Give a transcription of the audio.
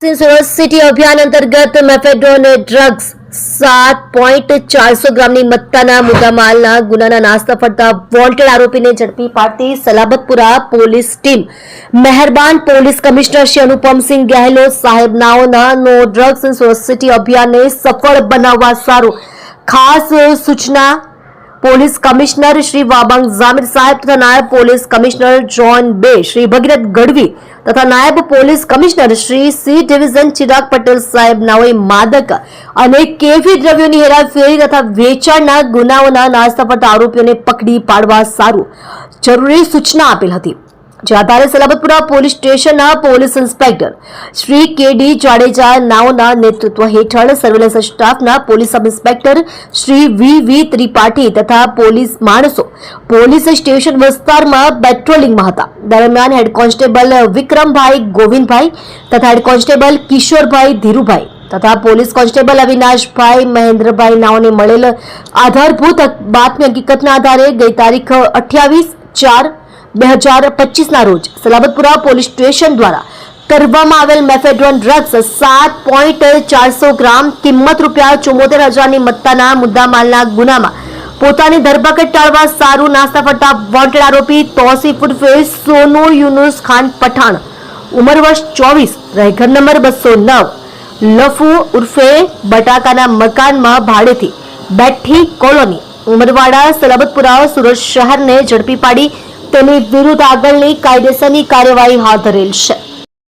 Surat city અભિયાન અંતર્ગત mephedrone drugs 7.400 ગ્રામની મત્તાના મુદ્દામાલના ગુનાના નાસ્તા ફરતા વોન્ટેડ આરોપીને ઝડપી પાડતી સલાબતપુરા પોલીસ ટીમ મહેરબાન પોલીસ કમિશનર શ્રી અનુપમસિંહ ગહેલોત સાહેબ નાઓના no drugs in Surat city અભિયાનને સફળ બનાવવા સારું ખાસ સૂચના પોલીસ કમિશનર શ્રી વાબાંગ જામીર સાહેબ તથા નાયબ પોલીસ કમિશનર જોન બે શ્રી ભગીરથ ગઢવી તથા નાયબ police commissioner Shri C division Chirag Patel સાહેબ નાઓએ માદક અને કેફી દ્રવ્યોની હેરાફેરી તથા વેચાણના ગુનાઓના નાસ્તા ફરતા આરોપીઓને પકડી પાડવા સારું જરૂરી સૂચના આપેલ હતી। જે આધારે સલાબતપુરા પોલીસ સ્ટેશનના પોલીસ ઇન્સ્પેક્ટર શ્રી કેડી જાડેજા નાઓના નેતૃત્વ હેઠળ સર્વેલન્સ સ્ટાફના પોલીસ સબ ઇન્સ્પેક્ટર શ્રી વી ત્રિપાઠી તથા પોલીસ માણસો પોલીસ સ્ટેશન વિસ્તારમાં પેટ્રોલિંગમાં હતા। દરમિયાન હેડ કોન્સ્ટેબલ વિક્રમભાઈ ગોવિંદભાઈ તથા હેડ કોન્સ્ટેબલ કિશોરભાઈ ધીરુભાઈ તથા પોલીસ કોન્સ્ટેબલ અવિનાશભાઈ મહેન્દ્રભાઈ નાઓને મળેલ આધારભૂત બાતમી હકીકતના આધારે ગઈ તારીખ 28/4/2025 રોજ સલાબતપુરા પોલીસ સ્ટેશન દ્વારા કરવામાં આવેલ મેફેડ્રોન ડ્રગ્સ 7.400 ગ્રામ કિંમત ₹74,000ની મત્તાના મુદ્દામાલના ગુનામાં પોતાની ધરપકડ ટાળવા સારું નાસ્તા ફરતા વોન્ટેડ આરોપી તૌસીફ ઉર્ફે સોનુ યુનુસ ખાન પઠાણ ઉંમર વર્ષ 24 રહે ઘર નંબર 209 લફુ ઉર્ફે બટાકાના મકાનમાં ભાડેથી બેઠી કોલોની ઉમરવાડા સલાબતપુરા સુરત શહેરને ઝડપી પાડી તેની વિરુદ્ધ આગળની કાયદેસરની કાર્યવાહી હાથ ધરેલ છે।